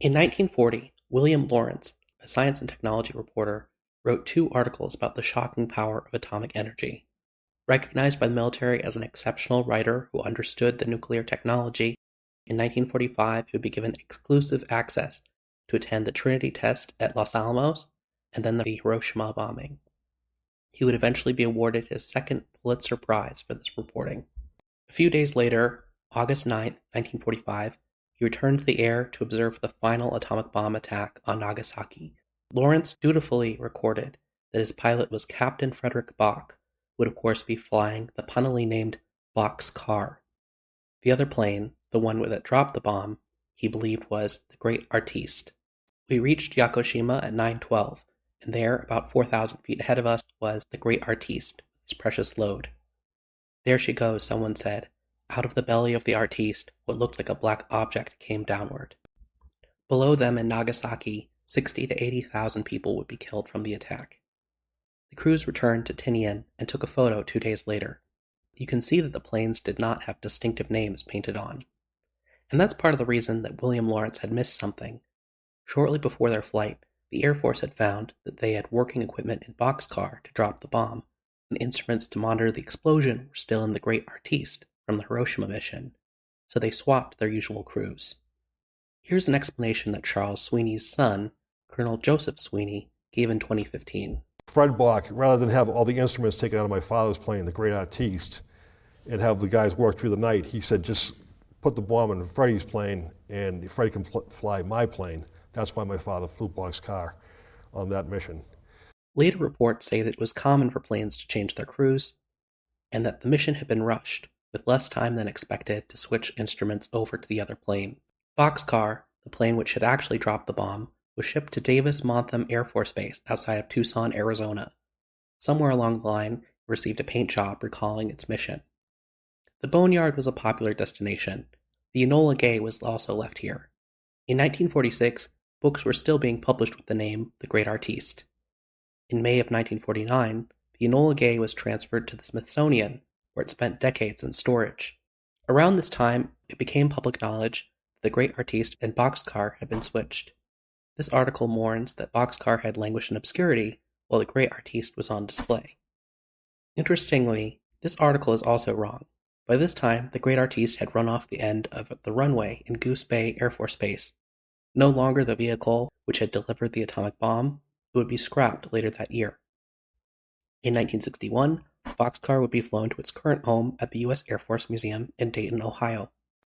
In 1940, William Laurence, a science and technology reporter, wrote 2 articles about the shocking power of atomic energy. Recognized by the military as an exceptional writer who understood the nuclear technology, in 1945 he would be given exclusive access to attend the Trinity test at Los Alamos and then the Hiroshima bombing. He would eventually be awarded his second Pulitzer Prize for this reporting. A few days later, August 9, 1945, he returned to the air to observe the final atomic bomb attack on Nagasaki. Laurence dutifully recorded that his pilot was Captain Frederick Bock, who would of course be flying the punnily named Bockscar. The other plane, the one that dropped the bomb, he believed was the Great Artiste. We reached Yakushima at 9:12, and there, about 4,000 feet ahead of us, was the Great Artiste, with its precious load. There she goes, someone said. Out of the belly of the Artiste, what looked like a black object came downward. Below them in Nagasaki, 60 to 80,000 people would be killed from the attack. The crews returned to Tinian and took a photo 2 days later. You can see that the planes did not have distinctive names painted on. And that's part of the reason that William Laurence had missed something. Shortly before their flight, the Air Force had found that they had working equipment in Bockscar to drop the bomb, and instruments to monitor the explosion were still in the Great Artiste from the Hiroshima mission, so they swapped their usual crews. Here's an explanation that Charles Sweeney's son, Colonel Joseph Sweeney, gave in 2015. Fred Block, rather than have all the instruments taken out of my father's plane, the Great Artiste, and have the guys work through the night, he said, just put the bomb in Freddie's plane and Freddie can fly my plane. That's why my father flew Bockscar on that mission. Later reports say that it was common for planes to change their crews, and that the mission had been rushed, with less time than expected to switch instruments over to the other plane. Bockscar, the plane which had actually dropped the bomb, was shipped to Davis-Monthan Air Force Base outside of Tucson, Arizona. Somewhere along the line, it received a paint job recalling its mission. The Boneyard was a popular destination. The Enola Gay was also left here. In 1946, books were still being published with the name The Great Artiste. In May of 1949, the Enola Gay was transferred to the Smithsonian, where it spent decades in storage. Around this time, it became public knowledge that the Great Artiste and Bockscar had been switched. This article mourns that Bockscar had languished in obscurity while the Great Artiste was on display. Interestingly, this article is also wrong. By this time, the Great Artiste had run off the end of the runway in Goose Bay Air Force Base, no longer the vehicle which had delivered the atomic bomb, it would be scrapped later that year. In 1961, Bockscar would be flown to its current home at the U.S. Air Force Museum in Dayton, Ohio.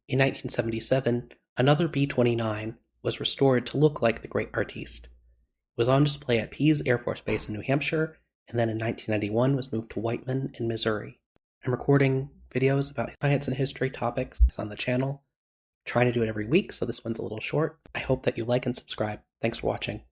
In 1977, another B-29 was restored to look like the Great Artiste. It was on display at Pease Air Force Base in New Hampshire, and then in 1991 was moved to Whiteman in Missouri. I'm recording videos about science and history topics on the channel. I'm trying to do it every week, so this one's a little short. I hope that you like and subscribe. Thanks for watching.